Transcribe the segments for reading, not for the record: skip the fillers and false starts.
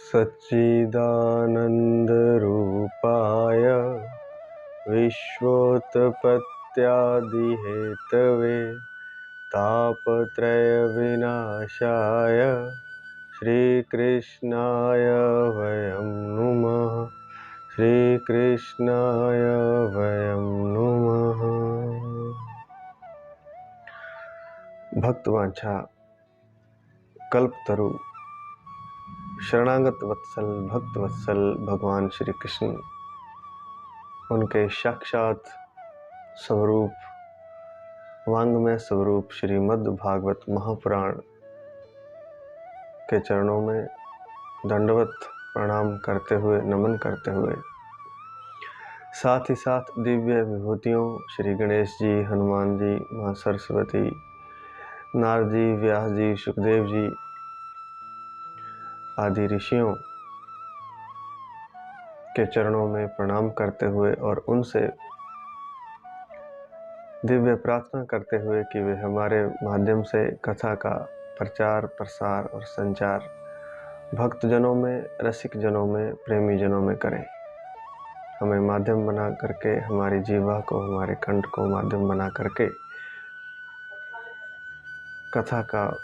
सच्चिदानन्दरूपाय विश्वोत्पत्त्यादिहेतवे तापत्रयविनाशाय श्रीकृष्णाय वयं नुमः। श्रीकृष्णाय वयं नुमः। भक्तवांछा कल्पतरु शरणागत वत्सल भक्त वत्सल भगवान श्री कृष्ण, उनके साक्षात स्वरूप वांगमय स्वरूप श्रीमद् भागवत महापुराण के चरणों में दंडवत प्रणाम करते हुए, नमन करते हुए, साथ ही साथ दिव्य विभूतियों श्री गणेश जी, हनुमान जी, माँ सरस्वती, नारद जी, व्यास जी, सुखदेव जी आदि ऋषियों के चरणों में प्रणाम करते हुए और उनसे दिव्य प्रार्थना करते हुए कि वे हमारे माध्यम से कथा का प्रचार, प्रसार और संचार भक्तजनों में, रसिक जनों में, प्रेमी जनों में करें। हमें माध्यम बना करके, हमारी जीवा को, हमारे कंठ को माध्यम बना करके कथा का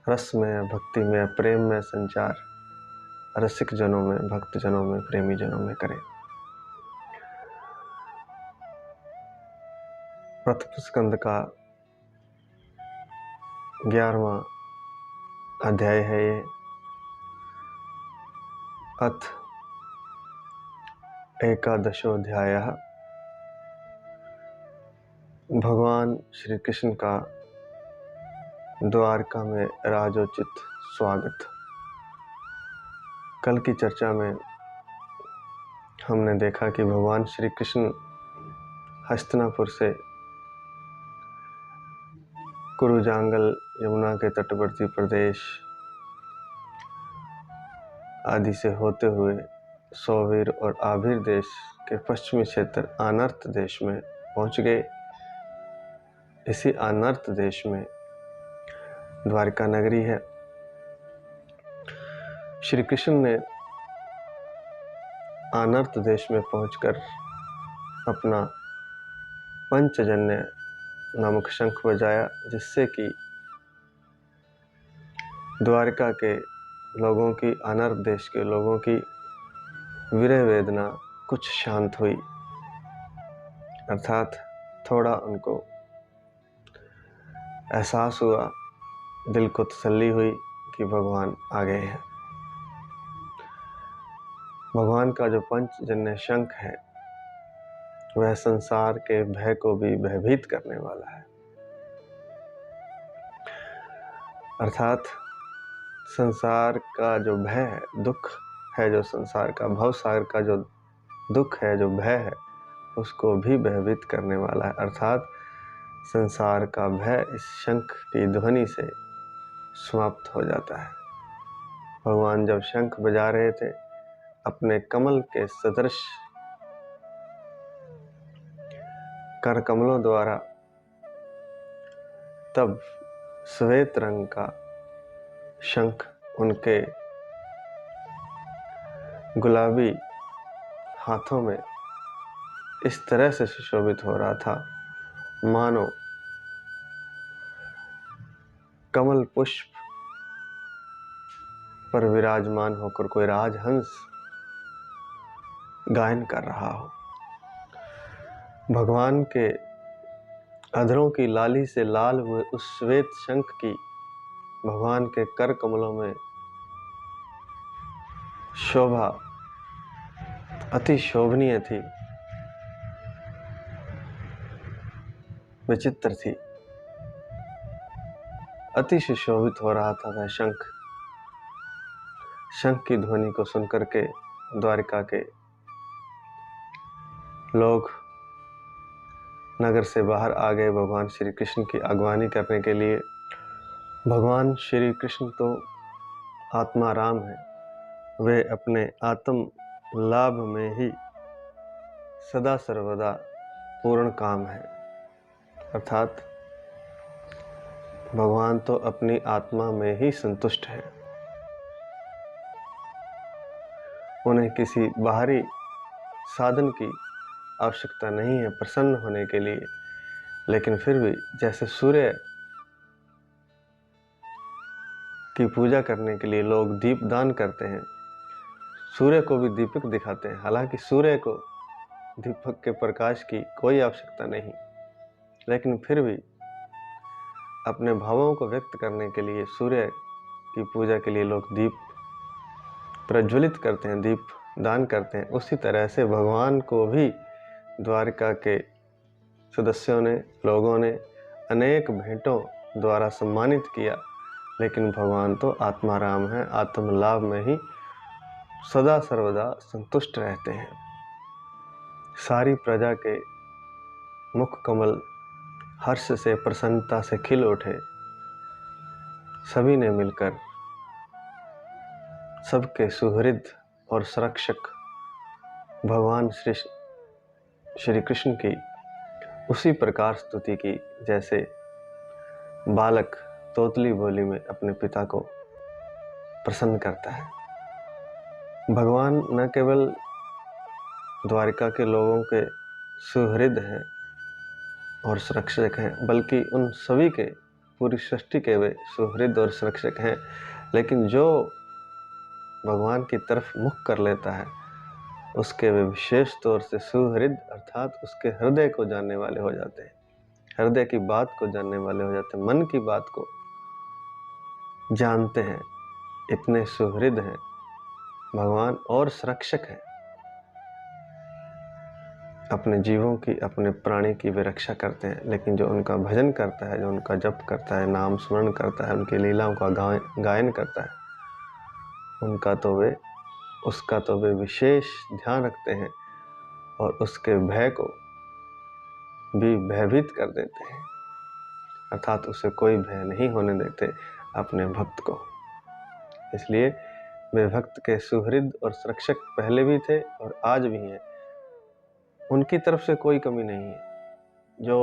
रस में, भक्ति में, प्रेम में संचार रसिक जनों में, भक्त जनों में, प्रेमी जनों में करें। प्रथम स्कंद का 11वां अध्याय है ये। अथ एकादशोऽध्याय। भगवान श्री कृष्ण का द्वारका में राजोचित स्वागत। कल की चर्चा में हमने देखा कि भगवान श्री कृष्ण हस्तिनापुर से कुरुजांगल, यमुना के तटवर्ती प्रदेश आदि से होते हुए सौवीर और आभिर देश के पश्चिमी क्षेत्र आनर्त देश में पहुंच गए। इसी आनर्त देश में द्वारिका नगरी है। श्री कृष्ण ने आनर्त देश में पहुंचकर अपना पंचजन्य नामक शंख बजाया, जिससे कि द्वारिका के लोगों की, आनर्त देश के लोगों की विरह वेदना कुछ शांत हुई, अर्थात थोड़ा उनको एहसास हुआ, दिल को तसल्ली हुई कि भगवान आ गए हैं। भगवान का जो पंचजन्य शंख है वह संसार के भय को भी भयभीत करने वाला है, अर्थात संसार का जो भय है, दुख है, जो संसार का भवसागर का जो दुख है, जो भय है, उसको भी भयभीत करने वाला है। अर्थात संसार का भय इस शंख की ध्वनि से समाप्त हो जाता है। भगवान जब शंख बजा रहे थे अपने कमल के सदृश कर कमलों द्वारा, तब श्वेत रंग का शंख उनके गुलाबी हाथों में इस तरह से सुशोभित हो रहा था मानो कमल पुष्प पर विराजमान होकर कोई राजहंस गायन कर रहा हो। भगवान के अधरों की लाली से लाल हुए उस श्वेत शंख की भगवान के कर कमलों में शोभा अति शोभनीय थी, विचित्र थी। अति सुशोभित हो रहा था वह शंख। शंख की ध्वनि को सुनकर के द्वारिका के लोग नगर से बाहर आ गए भगवान श्री कृष्ण की अगवानी करने के लिए। भगवान श्री कृष्ण तो आत्मा राम है, वे अपने आत्म लाभ में ही सदा सर्वदा पूर्ण काम है, अर्थात भगवान तो अपनी आत्मा में ही संतुष्ट है। उन्हें किसी बाहरी साधन की आवश्यकता नहीं है प्रसन्न होने के लिए। लेकिन फिर भी जैसे सूर्य की पूजा करने के लिए लोग दीप दान करते हैं, सूर्य को भी दीपक दिखाते हैं। हालांकि सूर्य को दीपक के प्रकाश की कोई आवश्यकता नहीं, लेकिन फिर भी अपने भावों को व्यक्त करने के लिए सूर्य की पूजा के लिए लोग दीप प्रज्वलित करते हैं, दीप दान करते हैं। उसी तरह से भगवान को भी द्वारिका के सदस्यों ने, लोगों ने अनेक भेंटों द्वारा सम्मानित किया, लेकिन भगवान तो आत्माराम है, आत्मलाभ में ही सदा सर्वदा संतुष्ट रहते हैं। सारी प्रजा के मुख कमल हर्ष से, प्रसन्नता से खिल उठे। सभी ने मिलकर सबके सुहृद और संरक्षक भगवान श्री कृष्ण की उसी प्रकार स्तुति की जैसे बालक तोतली बोली में अपने पिता को प्रसन्न करता है। भगवान न केवल द्वारिका के लोगों के सुहृद हैं और संरक्षक हैं, बल्कि उन सभी के, पूरी सृष्टि के वे सुहृद और संरक्षक हैं। लेकिन जो भगवान की तरफ मुख कर लेता है उसके वे विशेष तौर से सुहृद, अर्थात उसके हृदय को जानने वाले हो जाते हैं, हृदय की बात को जानने वाले हो जाते हैं, मन की बात को जानते हैं। इतने सुहृद हैं भगवान और संरक्षक हैं। अपने जीवों की, अपने प्राणी की वे रक्षा करते हैं। लेकिन जो उनका भजन करता है, जो उनका जप करता है, नाम स्मरण करता है, उनकी लीलाओं का गायन करता है, उसका तो वे विशेष ध्यान रखते हैं और उसके भय को भी भयभीत कर देते हैं, अर्थात उसे कोई भय नहीं होने देते अपने भक्त को। इसलिए वे भक्त के सुहृद और संरक्षक पहले भी थे और आज भी हैं। उनकी तरफ से कोई कमी नहीं है। जो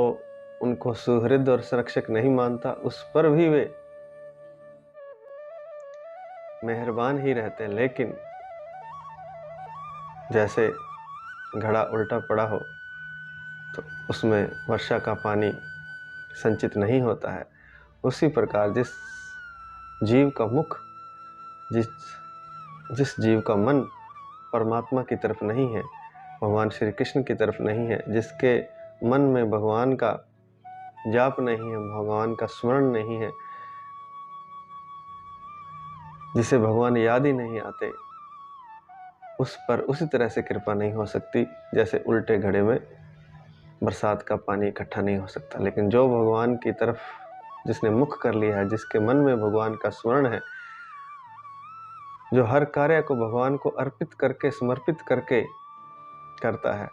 उनको सुहृद और संरक्षक नहीं मानता उस पर भी वे मेहरबान ही रहते हैं। लेकिन जैसे घड़ा उल्टा पड़ा हो तो उसमें वर्षा का पानी संचित नहीं होता है, उसी प्रकार जिस जीव का मुख, जिस जीव का मन परमात्मा की तरफ नहीं है, भगवान श्री कृष्ण की तरफ नहीं है, जिसके मन में भगवान का जाप नहीं है, भगवान का स्मरण नहीं है, जिसे भगवान याद ही नहीं आते, उस पर उसी तरह से कृपा नहीं हो सकती जैसे उल्टे घड़े में बरसात का पानी इकट्ठा नहीं हो सकता। लेकिन जो भगवान की तरफ जिसने मुख कर लिया है, जिसके मन में भगवान का स्मरण है, जो हर कार्य को भगवान को अर्पित करके, समर्पित करके करता है,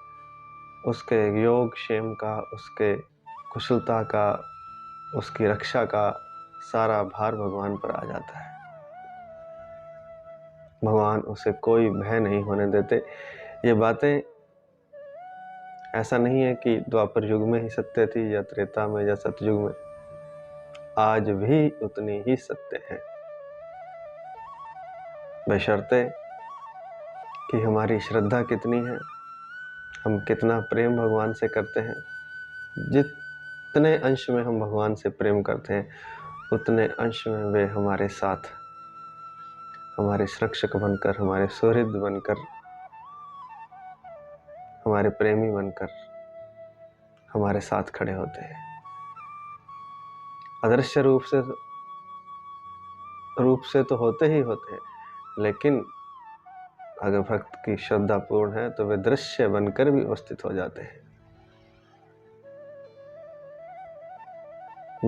उसके योग क्षेम का, उसके कुशलता का, उसकी रक्षा का सारा भार भगवान पर आ जाता है। भगवान उसे कोई भय नहीं होने देते। ये बातें ऐसा नहीं है कि द्वापर युग में ही सत्य थी या त्रेता में या सतयुग में, आज भी उतनी ही सत्य है, बशर्ते कि हमारी श्रद्धा कितनी है, हम कितना प्रेम भगवान से करते हैं। जितने अंश में हम भगवान से प्रेम करते हैं उतने अंश में वे हमारे साथ, हमारे संरक्षक बनकर, हमारे सुहृद बनकर, हमारे प्रेमी बनकर हमारे साथ खड़े होते हैं। अदृश्य रूप से तो होते ही होते हैं, लेकिन अगर भक्त की श्रद्धा पूर्ण है तो वे दृश्य बनकर भी उपस्थित हो जाते हैं।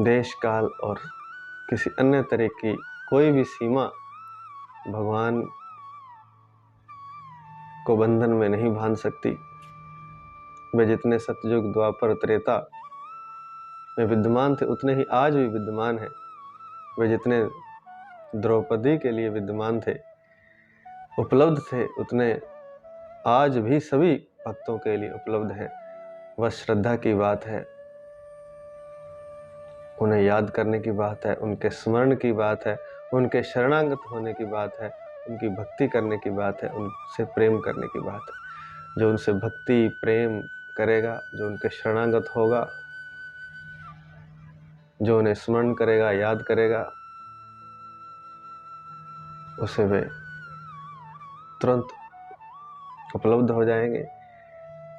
देश काल और किसी अन्य तरह की कोई भी सीमा भगवान को बंधन में नहीं बांध सकती। वे जितने सतयुग, द्वापर, त्रेता में विद्यमान थे उतने ही आज भी विद्यमान हैं। वे जितने द्रौपदी के लिए विद्यमान थे, उपलब्ध थे, उतने आज भी सभी भक्तों के लिए उपलब्ध हैं। बस श्रद्धा की बात है, उन्हें याद करने की बात है, उनके स्मरण की बात है, उनके शरणागत होने की बात है, उनकी भक्ति करने की बात है, उनसे प्रेम करने की बात है। जो उनसे भक्ति प्रेम करेगा, जो उनके शरणागत होगा, जो उन्हें स्मरण करेगा, याद करेगा, उसे वे तुरंत उपलब्ध हो जाएंगे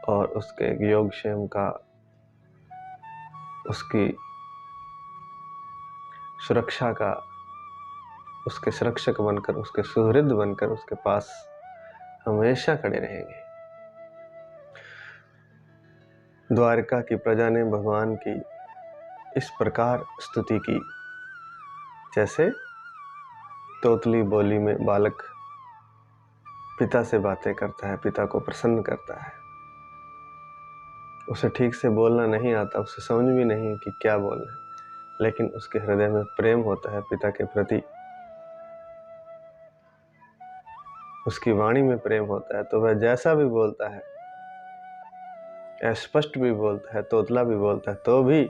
और उसके योगक्षेम का, उसकी सुरक्षा का, उसके सुरक्षक बनकर, उसके सुहृद बनकर उसके पास हमेशा खड़े रहेंगे। द्वारिका की प्रजा ने भगवान की इस प्रकार स्तुति की, जैसे तोतली बोली में बालक पिता से बातें करता है, पिता को प्रसन्न करता है। उसे ठीक से बोलना नहीं आता, उसे समझ भी नहीं कि क्या बोलना है, लेकिन उसके हृदय में प्रेम होता है पिता के प्रति, उसकी वाणी में प्रेम होता है, तो वह जैसा भी बोलता है, अस्पष्ट भी बोलता है, तोतला भी बोलता है, तो भी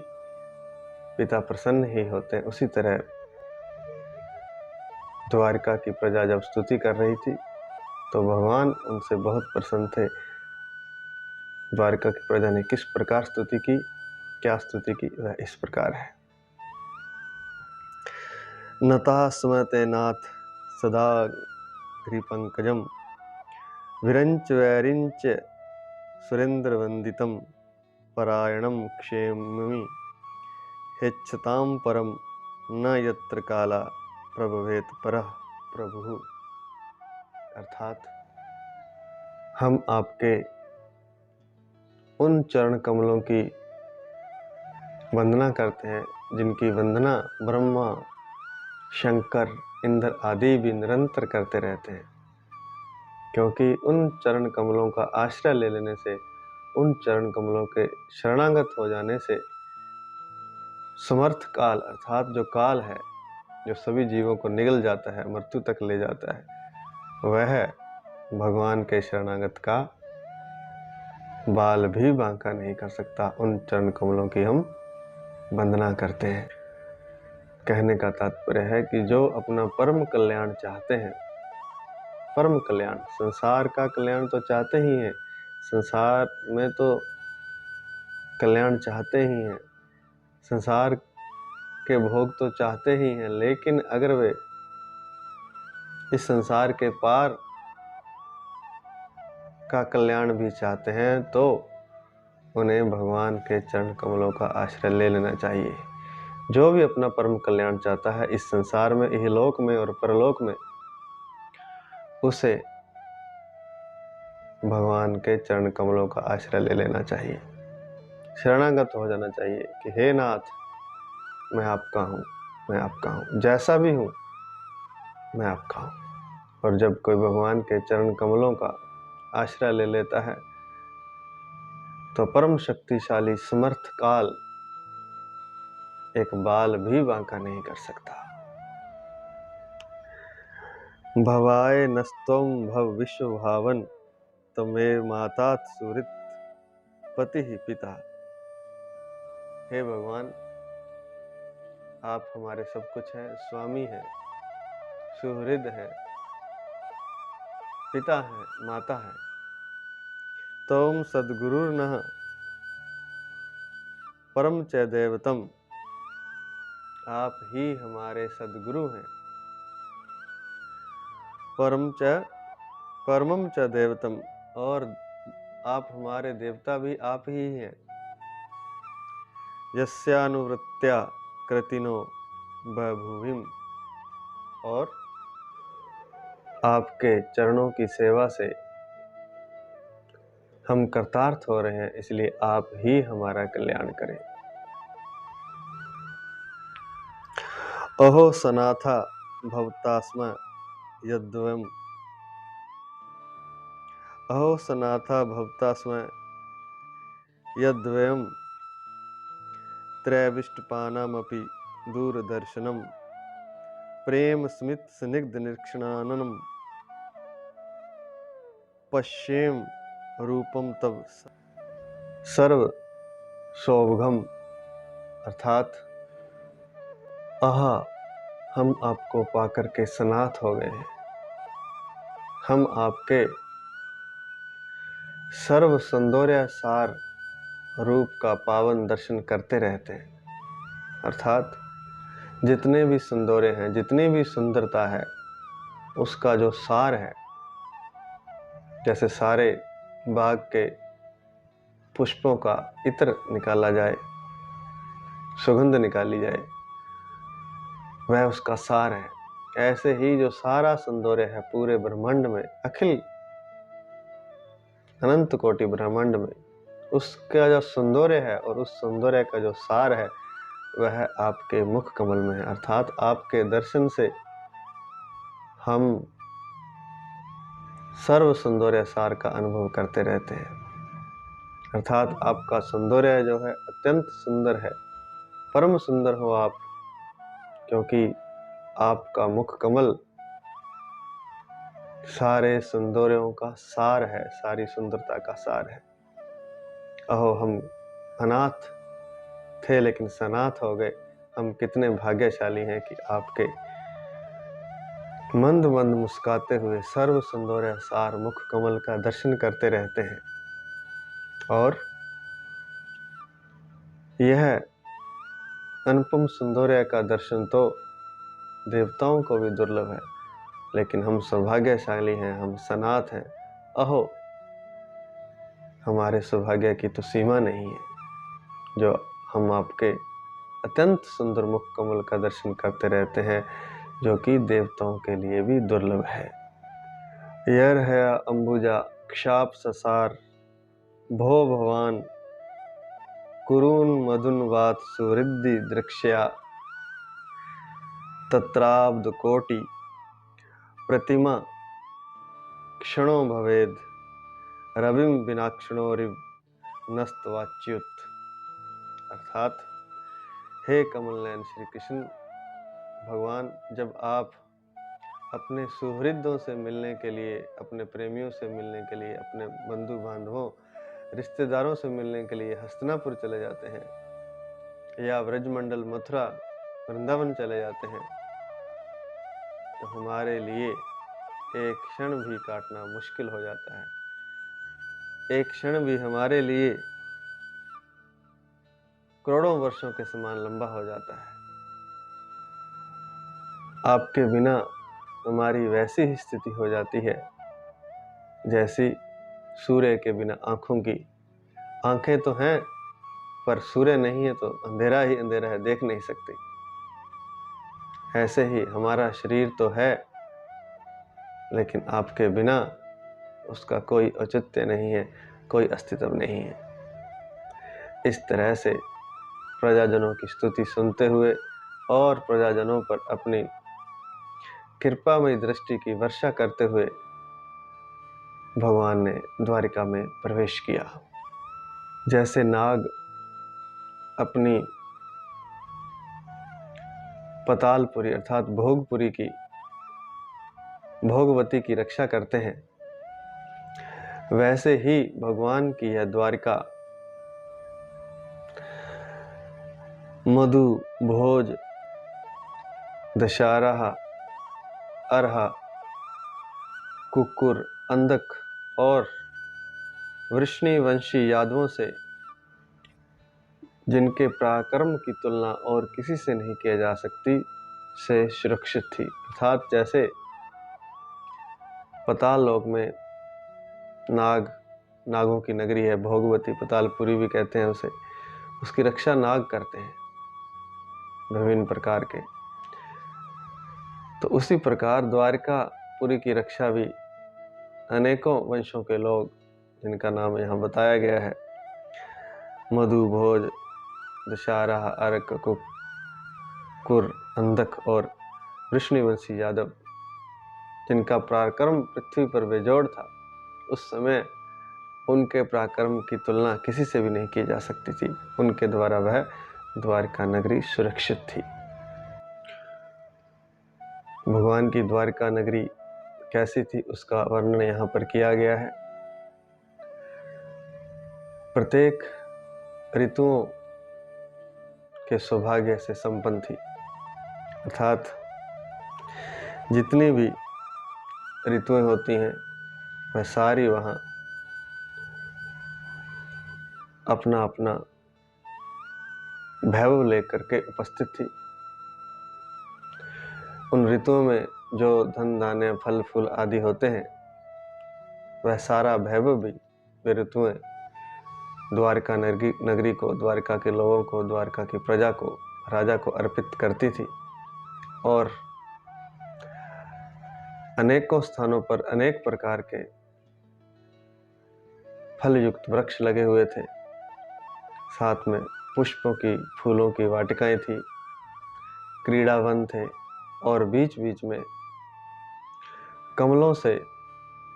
पिता प्रसन्न ही होते हैं। उसी तरह द्वारिका की प्रजा जब स्तुति कर रही थी तो भगवान उनसे बहुत प्रसन्न थे। द्वारिका की प्रजा ने किस प्रकार स्तुति की, क्या स्तुति की, वह इस प्रकार है। नता स्मते नाथ सदा ग्रीपंकजम विरंच वैरिंच सुरेंद्र वंदितम परायणम क्षेमी हेच्छताम परम न यत्र काला प्रभवेत परः प्रभु। अर्थात हम आपके उन चरण कमलों की वंदना करते हैं जिनकी वंदना ब्रह्मा, शंकर, इंद्र आदि भी निरंतर करते रहते हैं, क्योंकि उन चरण कमलों का आश्रय ले लेने से, उन चरण कमलों के शरणागत हो जाने से समर्थ काल, अर्थात जो काल है, जो सभी जीवों को निगल जाता है, मृत्यु तक ले जाता है, वह भगवान के शरणागत का बाल भी बांका नहीं कर सकता। उन चरण कमलों की हम वंदना करते हैं। कहने का तात्पर्य है कि जो अपना परम कल्याण चाहते हैं, परम कल्याण, संसार का कल्याण तो चाहते ही हैं, संसार में तो कल्याण चाहते ही हैं, संसार के भोग तो चाहते ही हैं, लेकिन अगर वे इस संसार के पार का कल्याण भी चाहते हैं तो उन्हें भगवान के चरण कमलों का आश्रय ले लेना चाहिए। जो भी अपना परम कल्याण चाहता है इस संसार में, इहलोक में और परलोक में, उसे भगवान के चरण कमलों का आश्रय ले लेना चाहिए, शरणागत हो जाना चाहिए कि हे नाथ, मैं आपका हूँ, मैं आपका हूँ, जैसा भी हूँ मैं आपका हूँ। और जब कोई भगवान के चरण कमलों का आश्रय ले लेता है तो परम शक्तिशाली समर्थ काल एक बाल भी बांका नहीं कर सकता। भवाय नस्तम भव विश्व भावन तमेव माता सुहृत पति ही पिता। हे भगवान, आप हमारे सब कुछ हैं, स्वामी हैं, सुहृद हैं, पिता हैं, माता हैं। तम सद्गुरुर्नः परम च दैवतम, आप ही हमारे सद्गुरु हैं, परमम च देवतम, और आप हमारे देवता भी आप ही हैं। यस्यानुवृत्त्या कृतिनो बभूविम, और आपके चरणों की सेवा से हम कृतार्थ हो रहे हैं, इसलिए आप ही हमारा कल्याण करें। अहो सनाथा भवतास्म यद्वयम्, अहो सनाथा भवतास्म यद्वयम् त्रैविष्टपानामपि दूरदर्शनम् प्रेम स्मित स्निग्ध निरीक्षणाननम् पश्येम रूपम तब सर्व सौभगम। अर्थात आहा, हम आपको पाकर के सनाथ हो गए हैं, हम आपके सर्व सौंदर्य सार रूप का पावन दर्शन करते रहते हैं। अर्थात जितने भी सौंदर्य हैं, जितनी भी सुंदरता है, उसका जो सार है, जैसे सारे बाग के पुष्पों का इत्र निकाला जाए, सुगंध निकाली जाए, वह उसका सार है। ऐसे ही जो सारा सौंदर्य है पूरे ब्रह्मांड में, अखिल अनंत कोटि ब्रह्मांड में, उसका जो सौंदर्य है और उस सौंदर्य का जो सार है वह आपके मुख कमल में है। अर्थात आपके दर्शन से हम सर्व सौंदर्य सार का अनुभव करते रहते हैं। अर्थात आपका सौंदर्य जो है अत्यंत सुंदर है, परम सुंदर हो आप, क्योंकि आपका मुख कमल सारे सौंदर्यों का सार है, सारी सुंदरता का सार है। अहो, हम अनाथ थे लेकिन सनाथ हो गए। हम कितने भाग्यशाली हैं कि आपके मंद मंद मुस्काते हुए सर्व सौंदर्य सार मुख कमल का दर्शन करते रहते हैं। और यह अनुपम सौंदर्य का दर्शन तो देवताओं को भी दुर्लभ है, लेकिन हम सौभाग्यशाली हैं, हम सनाथ हैं। अहो, हमारे सौभाग्य की तो सीमा नहीं है, जो हम आपके अत्यंत सुंदर मुख कमल का दर्शन करते रहते हैं, जो कि देवताओं के लिए भी दुर्लभ है। यर है अंबुजा क्षाप ससार भो भवान कुरून मधुन वात सुरिद्धि दृक्ष्या तत्राब्द कोटि प्रतिमा क्षणो भवेद रविम विनाक्षणो रिव नस्तवाच्युत। अर्थात हे कमल नयन श्री कृष्ण भगवान, जब आप अपने सुहृदों से मिलने के लिए, अपने प्रेमियों से मिलने के लिए, अपने बंधु बांधवों रिश्तेदारों से मिलने के लिए हस्तिनापुर चले जाते हैं या ब्रजमंडल मथुरा वृंदावन चले जाते हैं, तो हमारे लिए एक क्षण भी काटना मुश्किल हो जाता है। एक क्षण भी हमारे लिए करोड़ों वर्षों के समान लंबा हो जाता है। आपके बिना हमारी वैसी ही स्थिति हो जाती है जैसी सूर्य के बिना आंखों की। आंखें तो हैं पर सूर्य नहीं है तो अंधेरा ही अंधेरा है, देख नहीं सकते। ऐसे ही हमारा शरीर तो है, लेकिन आपके बिना उसका कोई औचित्य नहीं है, कोई अस्तित्व नहीं है। इस तरह से प्रजाजनों की स्तुति सुनते हुए और प्रजाजनों पर अपनी कृपामयी दृष्टि की वर्षा करते हुए भगवान ने द्वारिका में प्रवेश किया। जैसे नाग अपनी पतालपुरी अर्थात भोगपुरी की, भोगवती की रक्षा करते हैं, वैसे ही भगवान की यह द्वारिका मधु, भोज, दशहरा, अरहा, कुक्कुर, अंधक और वृष्णिवंशी यादवों से, जिनके पराक्रम की तुलना और किसी से नहीं किया जा सकती, से सुरक्षित थी। अर्थात जैसे पताल लोक में नागों की नगरी है, भोगवती, पतालपुरी भी कहते हैं उसे, उसकी रक्षा नाग करते हैं विभिन्न प्रकार के। तो उसी प्रकार द्वारिकापुरी की रक्षा भी अनेकों वंशों के लोग, जिनका नाम यहाँ बताया गया है, मधु, भोज, दशहरा, अर्क, कुक्कुर, अंधक और वृष्णिवंशी यादव, जिनका पराक्रम पृथ्वी पर बेजोड़ था, उस समय उनके पराक्रम की तुलना किसी से भी नहीं की जा सकती थी। उनके द्वारा वह द्वारिका नगरी सुरक्षित थी। भगवान की द्वारिका नगरी कैसी थी उसका वर्णन यहाँ पर किया गया है। प्रत्येक ऋतुओं के सौभाग्य से संपन्न थी। अर्थात जितनी भी ऋतुएं होती हैं वह सारी वहाँ अपना अपना वैभव लेकर के उपस्थित थी। उन ऋतुओं में जो धन धान्य फल फूल आदि होते हैं वह सारा वैभव भी वे ऋतुएं द्वारका नगरी को, द्वारका के लोगों को, द्वारका की प्रजा को, राजा को अर्पित करती थी। और अनेकों स्थानों पर अनेक प्रकार के फल युक्त वृक्ष लगे हुए थे, साथ में पुष्पों की, फूलों की वाटिकाएं थी, क्रीड़ावन थे और बीच बीच में कमलों से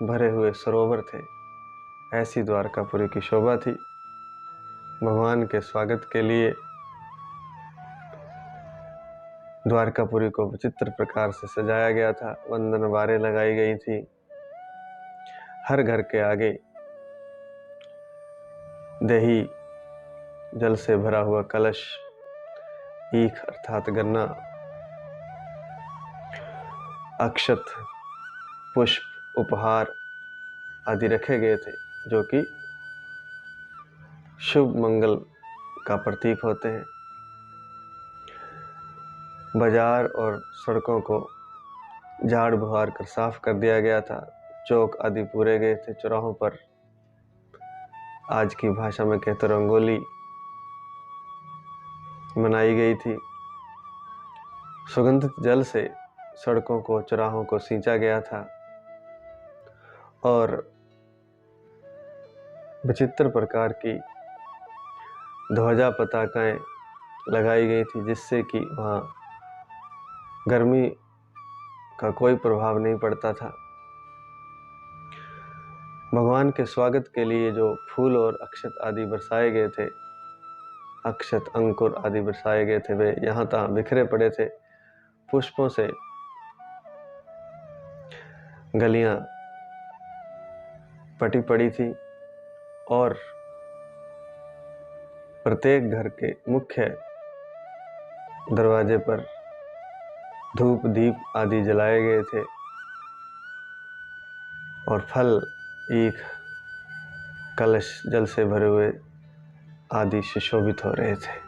भरे हुए सरोवर थे। ऐसी द्वारकापुरी की शोभा थी। भगवान के स्वागत के लिए द्वारकापुरी को विचित्र प्रकार से सजाया गया था। वंदन बारें लगाई गई थी। हर घर के आगे दही जल से भरा हुआ कलश, ईख अर्थात गन्ना, अक्षत, पुष्प, उपहार आदि रखे गए थे, जो कि शुभ मंगल का प्रतीक होते हैं। बाजार और सड़कों को झाड़ बुहार कर साफ कर दिया गया था। चौक आदि पूरे गए थे। चौराहों पर आज की भाषा में कहते रंगोली मनाई गई थी। सुगंधित जल से सड़कों को, चौराहों को सींचा गया था और विचित्र प्रकार की ध्वजा पताकाएं लगाई गई थी, जिससे कि वहाँ गर्मी का कोई प्रभाव नहीं पड़ता था। भगवान के स्वागत के लिए जो फूल और अक्षत आदि बरसाए गए थे, अक्षत अंकुर आदि बरसाए गए थे, वे यहाँ तहाँ बिखरे पड़े थे। पुष्पों से गलियां पटी पड़ी थी और प्रत्येक घर के मुख्य दरवाजे पर धूप दीप आदि जलाए गए थे और फल, ईख, कलश जल से भरे हुए आदि सुशोभित हो रहे थे।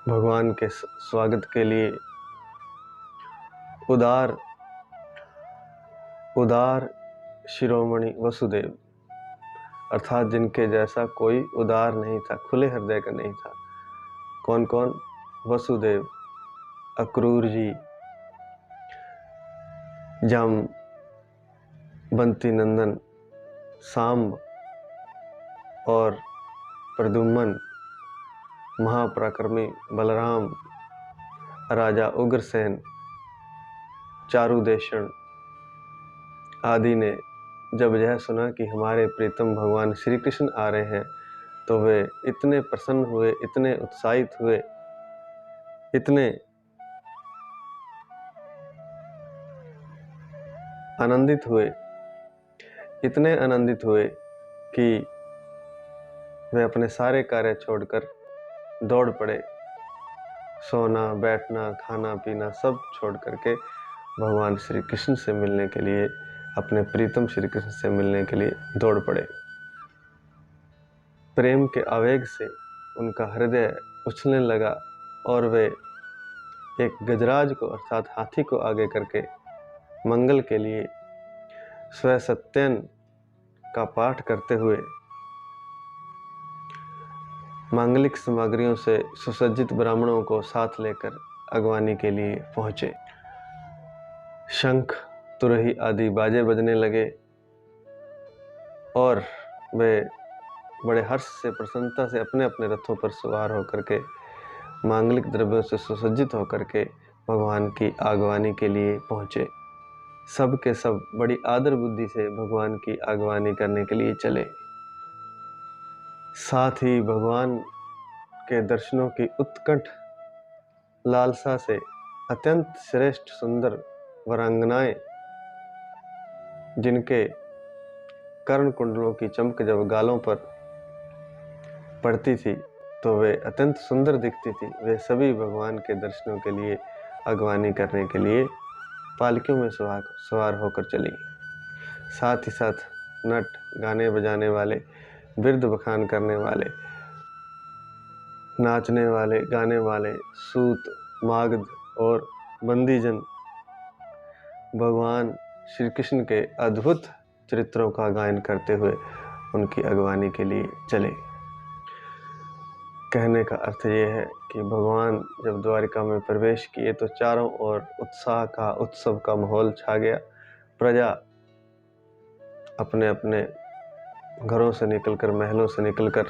भगवान के स्वागत के लिए उदार शिरोमणि वसुदेव, अर्थात जिनके जैसा कोई उदार नहीं था, खुले हृदय का नहीं था। कौन कौन? वसुदेव, अक्रूर जी, जम, बंती नंदन, सांब और प्रद्युम्न, महापराक्रमी बलराम, राजा उग्रसेन, चारुदेशन आदि ने जब यह सुना कि हमारे प्रीतम भगवान श्री कृष्ण आ रहे हैं, तो वे इतने प्रसन्न हुए, इतने उत्साहित हुए, इतने आनंदित हुए कि वे अपने सारे कार्य छोड़कर दौड़ पड़े। सोना, बैठना, खाना पीना सब छोड़ करके भगवान श्री कृष्ण से मिलने के लिए, अपने प्रीतम श्री कृष्ण से मिलने के लिए दौड़ पड़े। प्रेम के आवेग से उनका हृदय उछलने लगा और वे एक गजराज को अर्थात हाथी को आगे करके मंगल के लिए स्वसत्यन का पाठ करते हुए मांगलिक सामग्रियों से सुसज्जित ब्राह्मणों को साथ लेकर अगवानी के लिए पहुंचे। शंख, तुरही आदि बाजे बजने लगे और वे बड़े हर्ष से, प्रसन्नता से अपने अपने रथों पर सवार होकर के मांगलिक द्रव्यों से सुसज्जित होकर के भगवान की आगवानी के लिए पहुंचे। सब के सब बड़ी आदर बुद्धि से भगवान की आगवानी करने के लिए चले। साथ ही भगवान के दर्शनों की उत्कंठ लालसा से अत्यंत श्रेष्ठ सुंदर वरांगनाएं, जिनके कर्ण कुंडलों की चमक जब गालों पर पड़ती थी तो वे अत्यंत सुंदर दिखती थी, वे सभी भगवान के दर्शनों के लिए, अगवानी करने के लिए पालकियों में सवार होकर चली। साथ ही साथ नट, गाने बजाने वाले, बिरद बखान करने वाले, नाचने वाले, गाने वाले, सूत, मागध और बंदीजन भगवान श्री कृष्ण के अद्भुत चरित्रों का गायन करते हुए उनकी अगवानी के लिए चले। कहने का अर्थ ये है कि भगवान जब द्वारिका में प्रवेश किए तो चारों ओर उत्साह का, उत्सव का माहौल छा गया। प्रजा अपने अपने घरों से निकलकर, महलों से निकलकर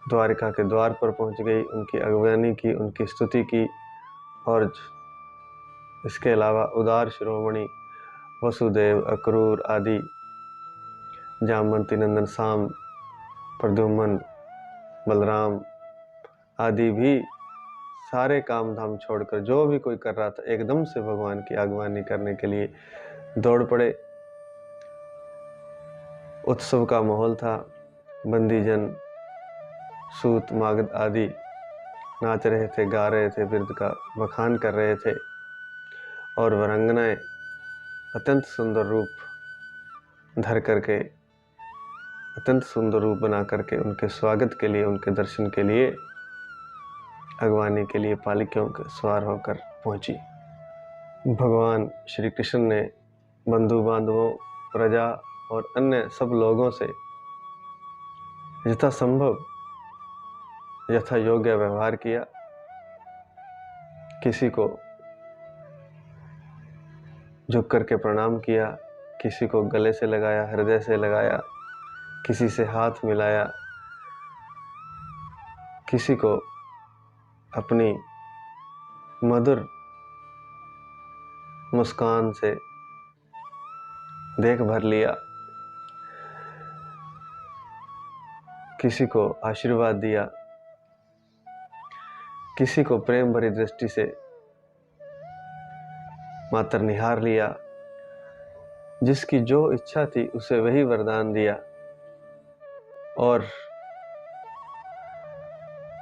द्वारिका के द्वार पर पहुंच गई, उनकी अगवानी की, उनकी स्तुति की। और इसके अलावा उदार शिरोमणि वसुदेव, अक्रूर आदि, जामवंती नंदन साम, प्रद्युम्न, बलराम आदि भी सारे काम धाम छोड़कर, जो भी कोई कर रहा था, एकदम से भगवान की अगवानी करने के लिए दौड़ पड़े। उत्सव का माहौल था। बंदीजन, सूत, मागध आदि नाच रहे थे, गा रहे थे, बिरद का बखान कर रहे थे और वीरांगनाएं अत्यंत सुंदर रूप धर करके, अत्यंत सुंदर रूप बना करके उनके स्वागत के लिए, उनके दर्शन के लिए, अगवानी के लिए पालकियों के सवार होकर पहुंची। भगवान श्री कृष्ण ने बंधु बांधवों, प्रजा और अन्य सब लोगों से यथासंभव, यथा योग्य व्यवहार किया। किसी को झुक करके प्रणाम किया, किसी को गले से लगाया, हृदय से लगाया, किसी से हाथ मिलाया, किसी को अपनी मधुर मुस्कान से देख भर लिया, किसी को आशीर्वाद दिया, किसी को प्रेम भरी दृष्टि से मात्र निहार लिया। जिसकी जो इच्छा थी उसे वही वरदान दिया और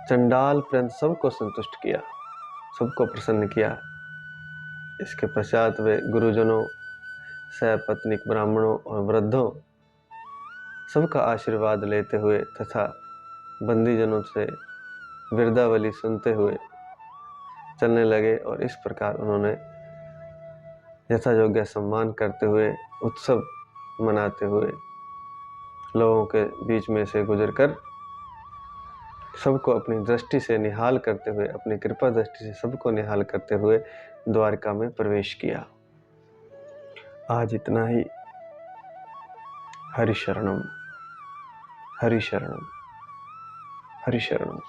चंडाल पर्यंत सबको संतुष्ट किया, सबको प्रसन्न किया। इसके पश्चात वे गुरुजनों, सपत्नीक ब्राह्मणों और वृद्धों सबका आशीर्वाद लेते हुए तथा बंदीजनों से विरदावली सुनते हुए चलने लगे और इस प्रकार उन्होंने यथा योग्य सम्मान करते हुए, उत्सव मनाते हुए, लोगों के बीच में से गुजरकर सबको अपनी दृष्टि से निहाल करते हुए, अपनी कृपा दृष्टि से सबको निहाल करते हुए द्वारका में प्रवेश किया। आज इतना ही। हरि शरणम, हरि शरणम, हरि शरणम।